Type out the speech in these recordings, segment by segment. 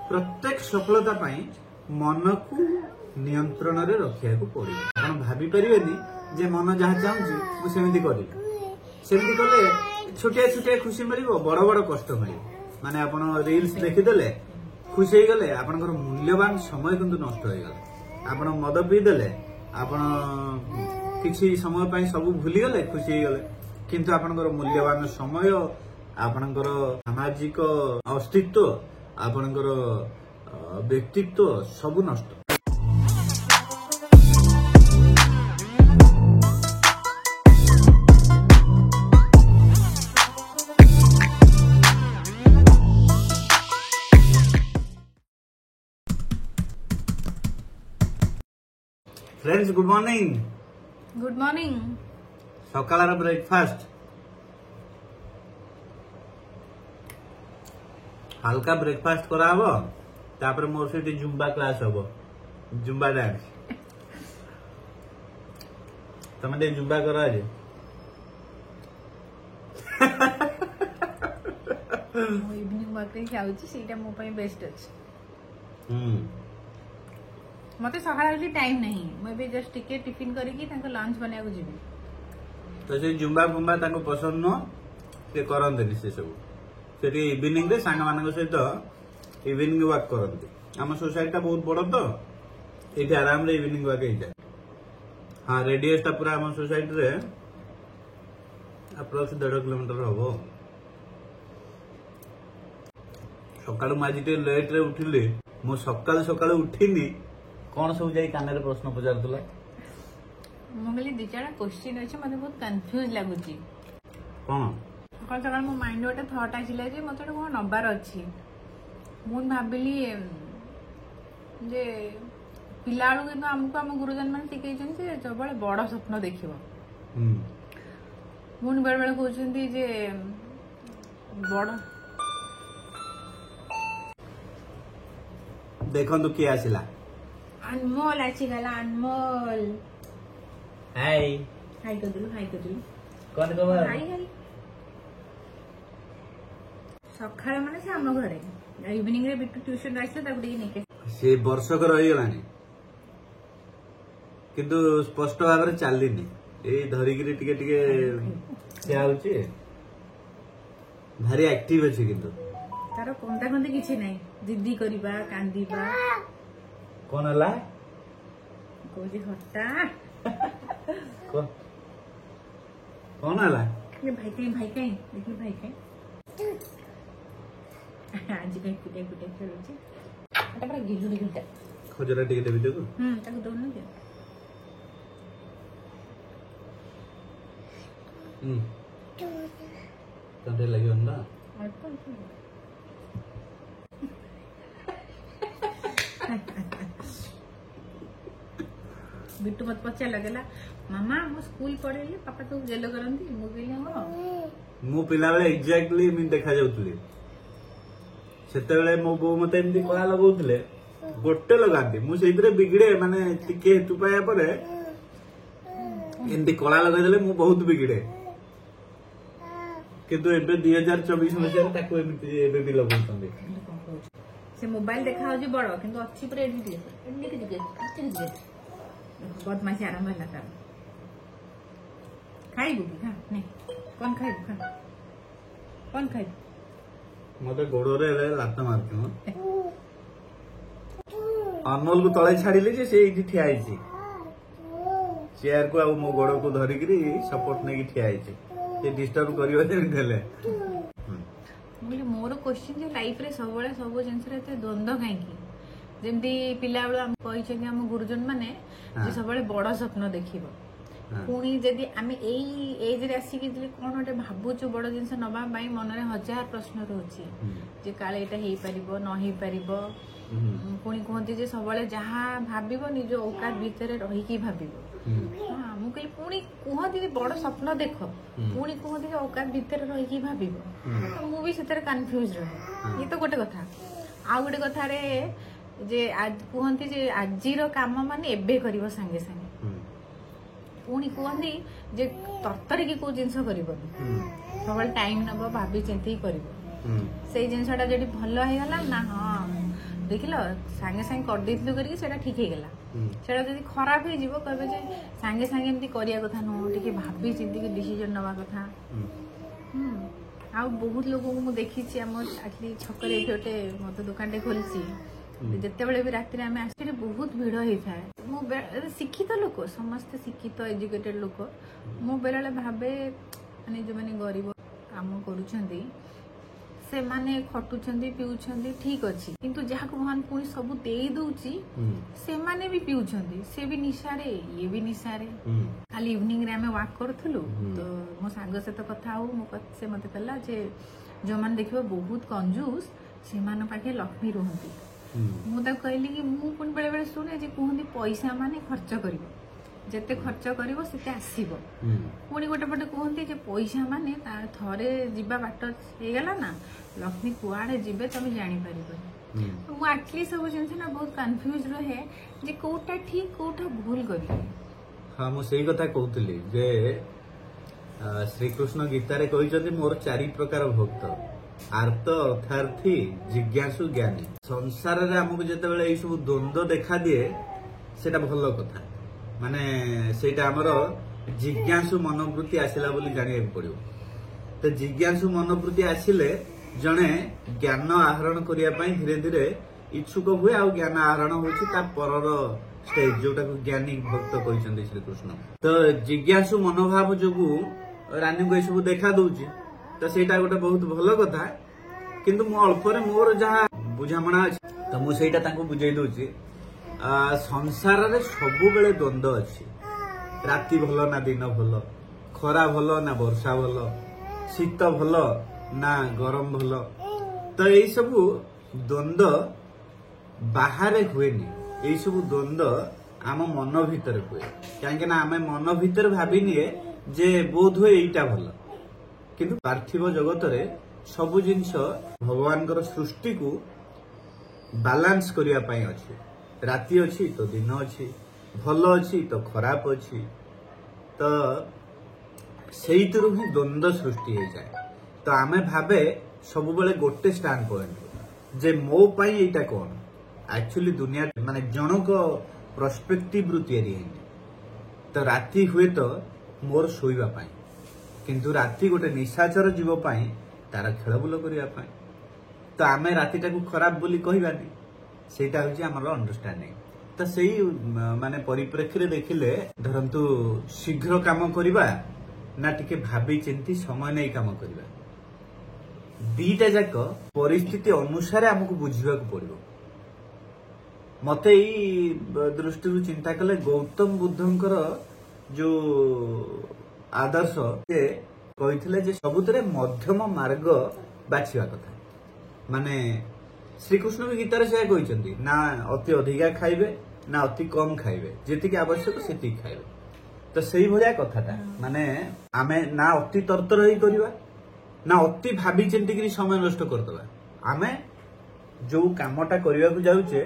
प्रत्येक सफलता पाई मन को नियंत्रण रे रखिया को पड़े। आपण भाभी परिबेनी जे मन जहाँ चाहूँ मु सेमती करी सेमती कले छोटिया छोटिया खुशी मिलिबो बड़ बड़ कष्ट मिलिबो। माने आपण रील्स देखिदेले खुशी हो गले आपनकर मूल्यवान समय किंतु नष्ट हो गला। आपण मद पी देले आपण किछि समय पाई सब भूली गले खुशी हो गले किंतु आपनकर मूल्यवान समय आपनकर सामाजिक अस्तित्व आपनकर व्यक्तित्व सब नष्ट। Friends good morning. Good morning. सकाळ ब्रेकफास्ट हल्का ब्रेकफास्ट करा हबो तापर मोर से जुम्बा क्लास हबो जुम्बा डांस तमे दे जुम्बा करा जे मो इवनिंग वर्क रे जाउची सेटा मो पई बेस्ट अछि। मते सकाळ टाइम नहीं मैं जस्ट टिके टिफिन करके लंच बना जी तो से जुम्बा फुम्बा ताको पसंद न से करंतनी से सब से इवनिंग रे सांग मान सहित इवनिंग वॉक करते। आम सोसाइटी बहुत बड़ तो ये आराम रे इवनिंग वॉक हो जाए। हाँ रेडियस टा पूरा आम सोसाइटी रे अप्रोक्स 1.5 किलोमीटर हम। सकाळु माजी लेट रे उठिली मो सकाळु उठिनी कौन सब जाई कान प्रश्न पचार मुझे दी चार क्वेश्चन अच्छे मत बहुत कंफ्यूज लगुच कौन सकाल सकाल मो माइंड गोटे थॉट आसिला जे मते कौन नबार अच्छी मु भाविली जे पिला बेलू कि आमको आम गुरुजन मैंने शिखई सब बड़ स्वप्न देखियो मुझे बेले बेले कहते जे बड़ देखो किए आसिला अनमोल आसीगला अनमोल हाय हाय कर दिलु कौन खबर हाय हाय सकाळ माने से हम घरे इवनिंग रे बिट्टू ट्यूशन आइसे ताको देई नेके से वर्षक रही गलानी किंतु स्पष्ट भाव रे चललिनी ए धरिगिरी टिके टिके क्या होची भारी एक्टिव अछि किंतु तारो कोंता कोंती किछि नै जिद्दी करिबा कांदीबा कौन हला कोजी हट्टा कौन हला ये भाई कहीं देखि भाई कहीं आज कहीं कुटे खेलुची एटा बड़ा गिलु गिलटा खजरा टिके देबी देखो ताको दोन दे तंदे लगी onda बिट्टू मत पचार लगेला मामा मो स्कूल पढ़ेली पापा तो जेल करंती मो कहली हां मु पिला बेले एग्जैक्टली मी देखा जाउतली सेते बेले मो बो मते एमती कला लगाउतले गोटे लगांती मु सेइतरे बिगड़े माने टिके हेतु पाया परे एमती कला लगा देले मु बहुत बिगड़े किंतु एबे 2024 मसिया ताको एमती एबे भी लगाउतंदी से मोबाइल देखा होजी बड़ किंतु अच्छी पर एडिट के बदमाशी आरंभ है तार खाइबू कि खा नहीं कौन खाइबू खा कौन खाइबू मते गोड़रे लात मारती अनमोल को तले छाड़िले जे से एठी ठिया आइछि चेयर को आ मो गोड़ को धरिकरी सपोर्ट नै की ठिया आइछि से डिस्टर्ब करियो जे देले मुझे मोर क्वेश्चन जे लाइफ रे सब जिनस रे द्वंद्व काई जेमती पिला बेलू आम कही आम गुरुजन माने सब बड़ स्वप्न देखिबो पुणी जदि आम एज रे आसिक कौन गोटे भावुचु बड़ जिनस नवा मन में 1000 प्रश्न रोचे जे काले एटा हेई परिबो न हेई परिबो पुणी कहते जे सब जहाँ भाविबो निज औकात भीतर रही भाविबो हाँ मु कहली पुणी कहते बड़ स्वप्न देख पुणी कहते औकात भीतर रही भाविबो मु भी सेतर कन्फ्यूज रहे ये तो गोटे कथा आ गोटे कथा रे जे कहते जे आजिर काम माने एबे करिवो संगे संगे पुणी कहते जे तरतरी की को जिनस करबनी सब टाइम नब भाभी चिंती कर से जिनसा जब भल हो गला ना हाँ ଦେଖିଲ ସାଙ୍ଗେ ସାଙ୍ଗେ କରିଦେଇଥିଲୁ କରିକି ସେଟା ଠିକ ହେଇଗଲା ସେଟା ଯଦି ଖରାପ ହେଇଯିବ କହିବେ ଯେ ସାଙ୍ଗେ ସାଙ୍ଗେ ଏମିତି କରିବା କଥା ନୁହଁ ଟିକେ ଭାବି ଚିନ୍ତିକି ଡିସିଜନ ନବା କଥା। ଆଉ ବହୁତ ଲୋକଙ୍କୁ ମୁଁ ଦେଖିଛି ଆମ ଆକ୍ଚୁଆଲି ଛକରେ ଏଠି ଗୋଟେ ମଦ ଦୋକାନଟେ ଖୋଲିଛି ଯେତେବେଳେ ବି ରାତିରେ ଆମେ ଆସିଲେ ବହୁତ ଭିଡ ହେଇଥାଏ। ମୁଁ ଶିକ୍ଷିତ ଲୋକ ସମସ୍ତେ ଶିକ୍ଷିତ ଏଜୁକେଟେଡ ଲୋକ ମୁଁ ବେଳେବେଳେ ଭାବେ ମାନେ ଯୋଉମାନେ ଗରିବ କାମ କରୁଛନ୍ତି ସେମାନେ ଖଟୁଛନ୍ତି ପିଉଛନ୍ତି ଠିକ ଅଛି କିନ୍ତୁ ଯାହାକୁ ଭଗବାନ ପୁଣି ସବୁ ଦେଇ ଦଉଛି ସେମାନେ ବି ପିଉଛନ୍ତି ସେ ବି ନିଶାରେ ଇଏ ବି ନିଶାରେ। ଖାଲି ଇଭିନିଂ ରେ ଆମେ ୱାକ୍ କରୁଥିଲୁ ତ ମୋ ସାଙ୍ଗ ସହିତ କଥା ହଉ ସେ ମତେ କହିଲା ଯେ ଯୋଉମାନେ ଦେଖିବ ବହୁତ କଞ୍ଜୁସ ସେମାନଙ୍କ ପାଖେ ଲକ୍ଷ୍ମୀ ରୁହନ୍ତି। ମୁଁ ତାକୁ କହିଲି କି ମୁଁ ପୁଣି ବେଳେ ବେଳେ ଶୁଣେ ଯେ କୁହନ୍ତି ପଇସା ମାନେ ଖର୍ଚ୍ଚ କରିବ ଯେତେ ଖର୍ଚ୍ଚ କରିବ ସେତେ ଆସିବ ପୁଣି ଗୋଟେ ପଟେ କୁହନ୍ତି ଯେ ପଇସା ମାନେ ଥରେ ଯିବା ବାଟ ହେଇଗଲା ନା ଲକ୍ଷ୍ମୀ କୁଆଡେ ଯିବେ ତମେ ଜାଣିପାରିବନି। ମୁଁ ଆକ୍ଚୁଆଲି ସବୁ ଜିନିଷ ନା ବହୁତ କନଫ୍ୟୁଜ ରହେ ଯେ କୋଉଟା ଠିକ କୋଉଟା ଭୁଲ କରିବେ। ହଁ ମୁଁ ସେଇ କଥା କହୁଥିଲି ଯେ ଶ୍ରୀକୃଷ୍ଣ ଗୀତାରେ କହିଛନ୍ତି ମୋର 4 ପ୍ରକାର ଭକ୍ତ ଆର୍ତ ଅର୍ଥାର୍ଥୀ ଜିଜ୍ଞାସୁ ଜ୍ଞାନୀ। ସଂସାରରେ ଆମକୁ ଯେତେବେଳେ ଏଇ ସବୁ ଦ୍ୱନ୍ଦ୍ୱ ଦେଖା ଦିଏ ସେଇଟା ଭଲ କଥା ମାନେ ସେଇଟା ଆମର ଜିଜ୍ଞାସୁ ମନୋବୃତ୍ତି ଆସିଲା ବୋଲି ଜାଣିବାକୁ ପଡିବ। ତ ଜିଜ୍ଞାସୁ ମନୋବୃତ୍ତି ଆସିଲେ ଜଣେ ଜ୍ଞାନ ଆହରଣ କରିବା ପାଇଁ ଧୀରେ ଧୀରେ ଇଚ୍ଛୁକ ହୁଏ ଆଉ ଜ୍ଞାନ ଆହରଣ ହଉଛି ତା ପରର ଷ୍ଟେଜ ଯୋଉଟାକୁ ଜ୍ଞାନୀ ଭକ୍ତ କହିଛନ୍ତି ଶ୍ରୀକୃଷ୍ଣ। ତ ଜିଜ୍ଞାସୁ ମନୋଭାବ ଯୋଗୁ ରାନୀଙ୍କୁ ଏସବୁ ଦେଖା ଦଉଛି ତ ସେଇଟା ଗୋଟେ ବହୁତ ଭଲ କଥା କିନ୍ତୁ ମୁଁ ଅଳ୍ପରେ ମୋର ଯାହା ବୁଝାମଣା ଅଛି ତ ମୁଁ ସେଇଟା ତାଙ୍କୁ ବୁଝେଇ ଦଉଛି। ସଂସାରରେ ସବୁବେଳେ ଦ୍ୱନ୍ଦ୍ୱ ଅଛି ରାତି ଭଲ ନା ଦିନ ଭଲ ଖରା ଭଲ ନା ବର୍ଷା ଭଲ ଶୀତ ଭଲ ନା ଗରମ ଭଲ। ତ ଏଇ ସବୁ ଦ୍ୱନ୍ଦ୍ୱ ବାହାରେ ହୁଏନି ଏଇ ସବୁ ଦ୍ୱନ୍ଦ୍ୱ ଆମ ମନ ଭିତରେ ହୁଏ କାହିଁକି ନା ଆମେ ମନ ଭିତରେ ଭାବି ନିଏ ଯେ ବୋଧ ହୁଏ ଏଇଟା ଭଲ କିନ୍ତୁ ପାର୍ଥିବ ଜଗତରେ ସବୁ ଜିନିଷ ଭଗବାନଙ୍କର ସୃଷ୍ଟିକୁ ବାଲାନ୍ସ କରିବା ପାଇଁ ଅଛି। ରାତି ଅଛି ତ ଦିନ ଅଛି ଭଲ ଅଛି ତ ଖରାପ ଅଛି ତ ସେଇଥିରୁ ହିଁ ଦ୍ୱନ୍ଦ୍ୱ ସୃଷ୍ଟି ହେଇଯାଏ। ତ ଆମେ ଭାବେ ସବୁବେଳେ ଗୋଟେ ଷ୍ଟାଣ୍ଡ ପଏଣ୍ଟ ଯେ ମୋ ପାଇଁ ଏଇଟା କଣ ଆକ୍ଚୁଆଲି ଦୁନିଆ ମାନେ ଜଣକ ପ୍ରସ୍ପେକ୍ଟିଭରୁ ତିଆରି ହେଇନି। ତ ରାତି ହୁଏ ତ ମୋର ଶୋଇବା ପାଇଁ କିନ୍ତୁ ରାତି ଗୋଟେ ନିଶାଚର ଜୀବ ପାଇଁ ତାର ଖେଳବୁଲ କରିବା ପାଇଁ। ତ ଆମେ ରାତିଟାକୁ ଖରାପ ବୋଲି କହିବାନି ସେଇଟା ହଉଛି ଆମର ଅଣ୍ଡରଷ୍ଟାଣ୍ଡିଂ। ତ ସେଇ ମାନେ ପରିପ୍ରେକ୍ଷୀରେ ଦେଖିଲେ ଧରନ୍ତୁ ଶୀଘ୍ର କାମ କରିବା ନା ଟିକେ ଭାବି ଚିନ୍ତି ସମୟ ନେଇ କାମ କରିବା ଦିଟା ଯାକ ପରିସ୍ଥିତି ଅନୁସାରେ ଆମକୁ ବୁଝିବାକୁ ପଡିବ। ମତେ ଏଇ ଦୃଷ୍ଟିରୁ ଚିନ୍ତା କଲେ ଗୌତମ ବୁଦ୍ଧଙ୍କର ଯୋଉ ଆଦର୍ଶ ସେ କହିଥିଲେ ଯେ ସବୁଥିରେ ମଧ୍ୟମ ମାର୍ଗ ବାଛିବା କଥା। ମାନେ ଶ୍ରୀକୃଷ୍ଣ ବି ଗୀତାରେ ସେୟା କହିଛନ୍ତି ନା ଅତି ଅଧିକା ଖାଇବେ ନା ଅତି କମ ଖାଇବେ ଯେତିକି ଆବଶ୍ୟକ ସେତିକି ଖାଇବେ। ତ ସେଇଭଳିଆ କଥାଟା ମାନେ ଆମେ ନା ଅତି ତରତର ହେଇ କରିବା ନା ଅତି ଭାବି ଚିନ୍ତିକିରି ସମୟ ନଷ୍ଟ କରିଦେବା। ଆମେ ଯୋଉ କାମଟା କରିବାକୁ ଯାଉଛେ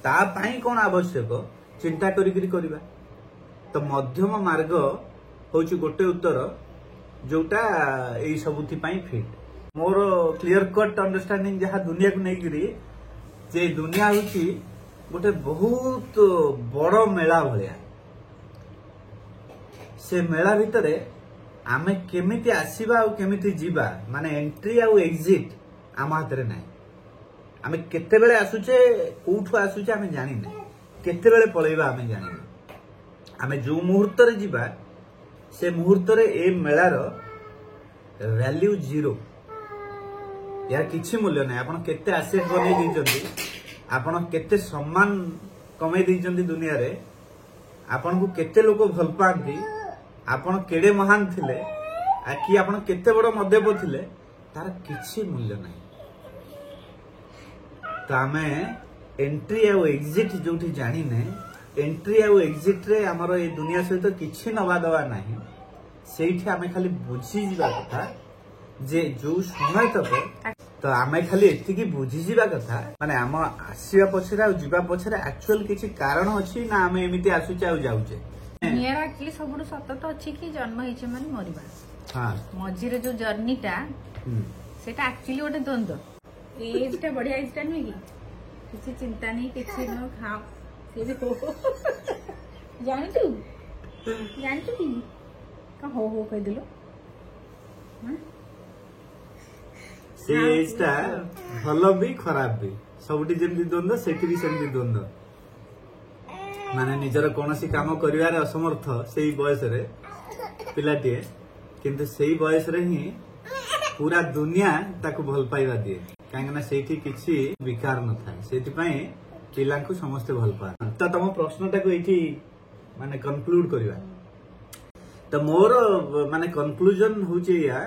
ତା ପାଇଁ କଣ ଆବଶ୍ୟକ ଚିନ୍ତା କରିକିରି କରିବା। ତ ମଧ୍ୟମ ମାର୍ଗ ହଉଛି ଗୋଟେ ଉତ୍ତର ଯୋଉଟା ଏଇ ସବୁଥି ପାଇଁ ଫିଟ୍। ମୋର କ୍ଲିୟର କଟ୍ ଅଣ୍ଡରଷ୍ଟାଣ୍ଡିଂ ଯାହା ଦୁନିଆକୁ ନେଇକିରି ଯେ ଦୁନିଆ ହଉଛି ଗୋଟେ ବହୁତ ବଡ ମେଳା ଭଳିଆ। ସେ ମେଳା ଭିତରେ ଆମେ କେମିତି ଆସିବା ଆଉ କେମିତି ଯିବା ମାନେ ଏଣ୍ଟ୍ରି ଆଉ ଏକ୍ଜିଟ୍ ଆମ ହାତରେ ନାହିଁ। ଆମେ କେତେବେଳେ ଆସୁଛେ କୋଉଠୁ ଆସୁଛେ ଆମେ ଜାଣିନେ କେତେବେଳେ ପଳେଇବା ଆମେ ଜାଣିନେ। ଆମେ ଯୋଉ ମୁହୂର୍ତ୍ତରେ ଯିବା ସେ ମୁହୂର୍ତ୍ତରେ ଏ ମେଳାର ଭ୍ୟାଲ୍ୟୁ 0 यार किसी मूल्य ना आप केते आसेट बन आपण केते सम्मान कमे दुनिया रे आपण को केते लोक भल पाती आपण केड़े महान थिले कि आपण केते बड़ मध्यप थिले तार किसी मूल्य नहीं। तो आमे एंट्री आ एग्जिट जोठी जानी ने एंट्री आ एग्जिट रे हमर ए दुनिया सहित किछि नवा दवा नहीं सेठी आमे खाली बुझी जिबा कथा जे जो समय तक तो आमे खाली एतिकी बुझी जिबा कथा माने आम आसीबा पछरे आ जिबा पछरे एक्चुअल किछि कारण अछि ना आमे एमिति आसुचे आ जाउचे। नियर एक्चुअली सबुठ सत तो अछि कि जन्म हिचे माने मरिबा। हां मझिरे जो जर्नीटा सेटा एक्चुअली गोटे द्वंद्व एजटा बढ़िया एजटा नुई कि କିଛି ଚିନ୍ତା ନାହିଁ କିଛି ନ ଖାଅ ସେ ବି हो ଜାଣିଛୁ କି କଣ हो କହିଦେଲୁ ସେ ଏଜଟା ଭଲ ବି ଖରାପ ବି ସବୁଠି ଯେମିତି ଦ୍ୱନ୍ଦ୍ୱ ସେଠି ବି ସେମିତି ଦ୍ୱନ୍ଦ୍ୱ ମାନେ ନିଜର କୌଣସି କାମ କରିବାରେ ଅସମର୍ଥ ସେଇ ବୟସରେ ପିଲାଟିଏ କିନ୍ତୁ ସେଇ ବୟସରେ ହିଁ ପୁରା ଦୁନିଆ ତାକୁ ଭଲ ପାଇବା ଦିଏ କାହିଁକି ନା ସେଇଠି କିଛି ବିକାର ନଥାଏ ସେଥିପାଇଁ ପିଲାଙ୍କୁ ସମସ୍ତେ ଭଲ ପାଆନ୍ତି ତ ତମ ପ୍ରଶ୍ନଟାକୁ ଏଇଠି ମାନେ କନକ୍ଲୁଡ କରିବା ତ ମୋର ମାନେ କନକ୍ଲୁଜନ ହଉଛି ଏଇଆ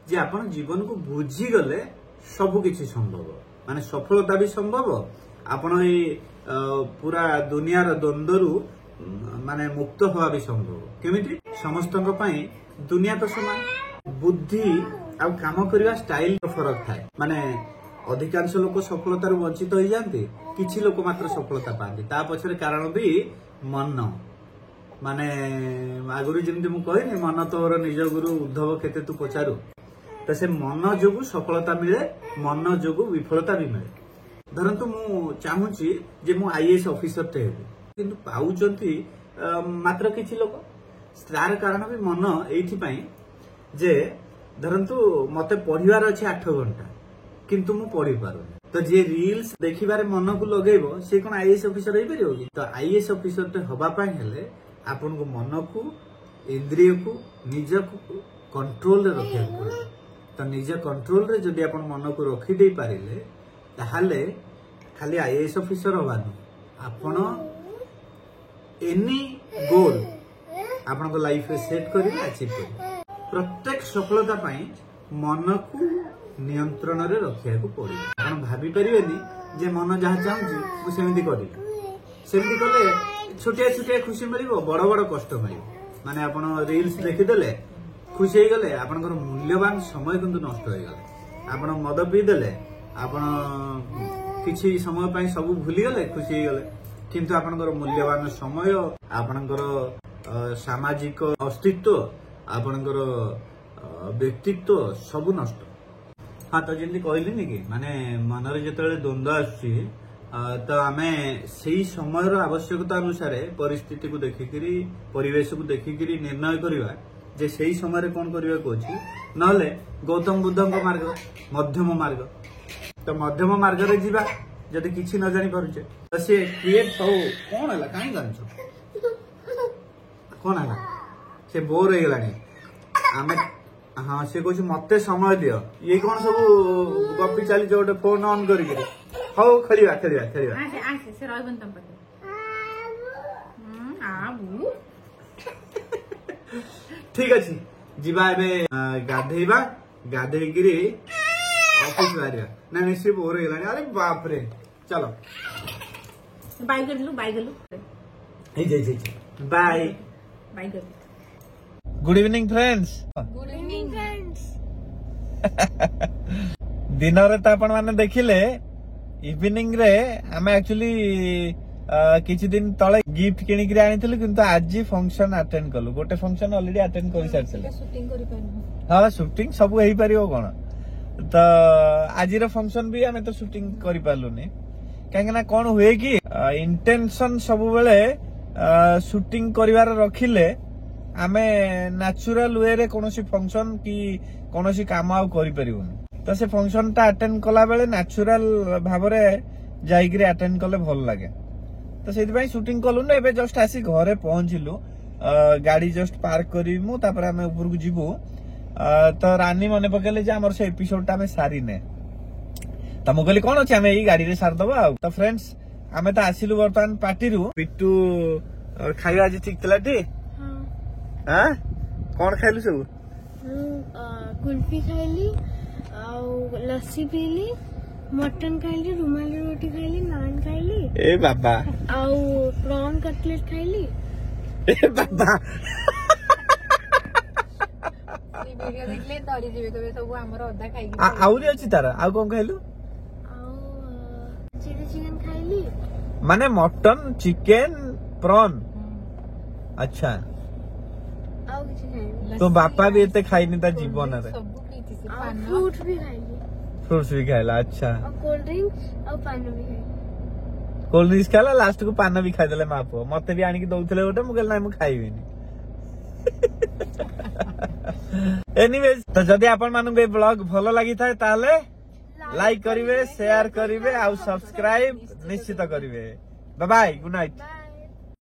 ଯେ ଆପଣ ଜୀବନକୁ ବୁଝିଗଲେ ସବୁ କିଛି ସମ୍ଭବ ମାନେ ସଫଳତା ବି ସମ୍ଭବ ଆପଣ ଏଇ ପୁରା ଦୁନିଆର ଦ୍ୱନ୍ଦ୍ୱରୁ ମାନେ ମୁକ୍ତ ହବା ବି ସମ୍ଭବ କେମିତି ସମସ୍ତଙ୍କ ପାଇଁ ଦୁନିଆ ତ ସମାନ ବୁଦ୍ଧି ଆଉ କାମ କରିବା ଷ୍ଟାଇଲ ଫରକ ଥାଏ ମାନେ ଅଧିକାଂଶ ଲୋକ ସଫଳତାରୁ ବଞ୍ଚିତ ହେଇଯାନ୍ତି କିଛି ଲୋକ ମାତ୍ର ସଫଳତା ପାଆନ୍ତି ତା ପଛରେ କାରଣ ବି ମନ ମାନେ ଆଗରୁ ଯେମିତି ମୁଁ କହିନି ମନ ତୋର ନିଜ ଗୁରୁ ଉଦ୍ଧବ କେତେ ତୁ ପଚାରୁ ତ ସେ ମନ ଯୋଗୁ ସଫଳତା ମିଳେ ମନ ଯୋଗୁ ବିଫଳତା ବି ମିଳେ ଧରନ୍ତୁ ମୁଁ ଚାହୁଁଛି ଯେ ମୁଁ ଆଇଏଏସ୍ ଅଫିସରଟେ ହେବି କିନ୍ତୁ ପାଉଛନ୍ତି ମାତ୍ର କିଛି ଲୋକ ତାର କାରଣ ବି ମନ ଏଇଥିପାଇଁ ଯେ ଧରନ୍ତୁ ମତେ ପଢିବାର ଅଛି 8 ଘଣ୍ଟା କିନ୍ତୁ ମୁଁ ପଢି ପାରୁନି ତ ଯିଏ ରିଲ୍ସ ଦେଖିବାରେ ମନକୁ ଲଗେଇବ ସେ କଣ ଆଇଏଏସ୍ ଅଫିସର ହେଇପାରିବ କି ତ ଆଇଏଏସ୍ ଅଫିସରଟେ ହବା ପାଇଁ ହେଲେ ଆପଣଙ୍କୁ ମନକୁ ଇନ୍ଦ୍ରିୟକୁ ନିଜକୁ କଣ୍ଟ୍ରୋଲରେ ରଖିବାକୁ ପଡିବ ତ ନିଜ କଣ୍ଟ୍ରୋଲରେ ଯଦି ଆପଣ ମନକୁ ରଖିଦେଇ ପାରିଲେ ତାହେଲେ ଖାଲି ଆଇଏଏସ୍ ଅଫିସର ହବାନି ଆପଣ ଏନି ଗୋଲ ଆପଣଙ୍କ ଲାଇଫରେ ସେଟ୍ କରିବେ ଆଚିଭ୍ କରିବେ ପ୍ରତ୍ୟେକ ସଫଳତା ପାଇଁ ମନକୁ ନିୟନ୍ତ୍ରଣରେ ରଖିବାକୁ ପଡିବ ଆପଣ ଭାବି ପାରିବେନି ଯେ ମନ ଯାହା ଚାହୁଁଛି ମୁଁ ସେମିତି କରିବି ସେମିତି କଲେ ଛୋଟିଆ ଛୋଟିଆ ଖୁସି ମିଳିବ ବଡ ବଡ କଷ୍ଟ ମିଳିବ ମାନେ ଆପଣ ରିଲ୍ସ ଦେଖିଦେଲେ ଖୁସି ହେଇଗଲେ ଆପଣଙ୍କର ମୂଲ୍ୟବାନ ସମୟ କିନ୍ତୁ ନଷ୍ଟ ହେଇଗଲା ଆପଣ ମଦ ପିଇଦେଲେ ଆପଣ କିଛି ସମୟ ପାଇଁ ସବୁ ଭୁଲିଗଲେ ଖୁସି ହେଇଗଲେ କିନ୍ତୁ ଆପଣଙ୍କର ମୂଲ୍ୟବାନ ସମୟ ଆପଣଙ୍କର ସାମାଜିକ ଅସ୍ତିତ୍ୱ ଆପଣଙ୍କର ବ୍ୟକ୍ତିତ୍ୱ ସବୁ ନଷ୍ଟ ହଁ ତ ଯେମିତି କହିଲିନି କି ମାନେ ମନରେ ଯେତେବେଳେ ଦ୍ୱନ୍ଦ୍ୱ ଆସୁଛି ତ ଆମେ ସେଇ ସମୟର ଆବଶ୍ୟକତା ଅନୁସାରେ ପରିସ୍ଥିତିକୁ ଦେଖିକିରି ପରିବେଶକୁ ଦେଖିକିରି ନିର୍ଣ୍ଣୟ କରିବା ଯେ ସେଇ ସମୟରେ କଣ କରିବାକୁ ଅଛି ନହେଲେ ଗୌତମ ବୁଦ୍ଧଙ୍କ ମାର୍ଗ ମଧ୍ୟମ ମାର୍ଗ ତ ମଧ୍ୟମ ମାର୍ଗରେ ଯିବା ଯଦି କିଛି ନ ଜାଣି ପାରୁଛେ ତ ସିଏ କ୍ରିଏଟ ହଉ କଣ ହେଲା କାହିଁ ଜାଣିଛ କଣ ହେଲା ସେ ବୋର ହେଇଗଲାଣି ଆମେ ହଁ ସେ କହୁଛି ମତେ ସମୟ ଦିଅ ଇଏ କଣ ସବୁ ଗପି ଚାଲିଛ ଗୋଟେ ଫୋନ ଅନ୍ କରିକିରି ହଉ ଖେଳିବା ଖେଳିବା ଖେଳିବା ଠିକ ଅଛି ଯିବା ଏବେ ଗାଧେଇବା ଗାଧେଇକିରି ଅଫିସ ବାହାରିବା ନାଇଁ ସିଏ ବୋର ହେଇଗଲାଣି ଆରେ ବାପରେ ଚାଲ ବାଇ କରିଲୁ ବାଇ କଲୁ ବାଇ ବାଇ କଲୁ good evening friends good evening friends दिन रे तो आपण माने देखिले इवनिंग रे आमे एक्चुअली किछि दिन तळे गिफ्ट किनि कि आनिथिलु किंतु आज फंक्शन अटेंड कलु गोटे फंक्शन ऑलरेडी अटेंड करि सारछले शूटिंग करि पानु हां शूटिंग सब हेई परियो कोन तो आज रो फंक्शन भी आमे तो शूटिंग करि पालुनी काहे ना कोन हुए कि इंटेंशन सब बेले शूटिंग करिवार रखिले आमे नेचुरल वे रे कोनोसी फंक्शन कि कोनोसी काम आ करि परिबोनी तो से फंक्शन ता अटेंड कला बेले नेचुरल भाबरे जाईकरी अटेंड कले भल लागे तो सेति भाई शूटिंग कलु ने एबे जस्ट आसी घरे पहुंचिलु गाड़ी जस्ट पार्क करिमु तापर आमे ऊपर को जिबु तो रानी मने पकेले जे हमर से एपिसोड ता आमे सारी ने त मु कहली कोन अछि आमे ई गाड़ी रे सार दबा तो फ्रेंड्स आमे त आसिलु वर्तमान पार्टी रु पिट्टू खाइबा आज ठीक तला टी हां कोन खाइलु सब कुल्फी खाइली लस्सी पीली मटन खाइली रुमाली रोटी खाइली नान खाइली ए बाबा प्रॉन कटलेट खाइली ए बाबा वीडियो देखले तरी जीवे कबे सब हमर अधा खाइ आउरी अछि तारा आउ कोन खाइलु चिली चिकन खाइली माने मटन चिकन प्रॉन अच्छा तो बापा भी एते खाइनी ता जीवन रे सब पीती से फ्रूट्स भी खाइली फ्रूट्स भी खाइला अच्छा कोल्ड ड्रिंक्स और पानी भी खाइली कोल्ड ड्रिंक्स खाला लास्ट को पान भी खाईदेले मा पुओ मते भी आनिक दउथले गोटे मु कहले ना मु खाइबिनी एनीवेज तो जदि आपण मानू ए ब्लॉग भलो लागि थाए ताले लाइक करिवे शेयर करिवे आ सब्सक्राइब निश्चित करिवे बाय बाय गुड नाइट।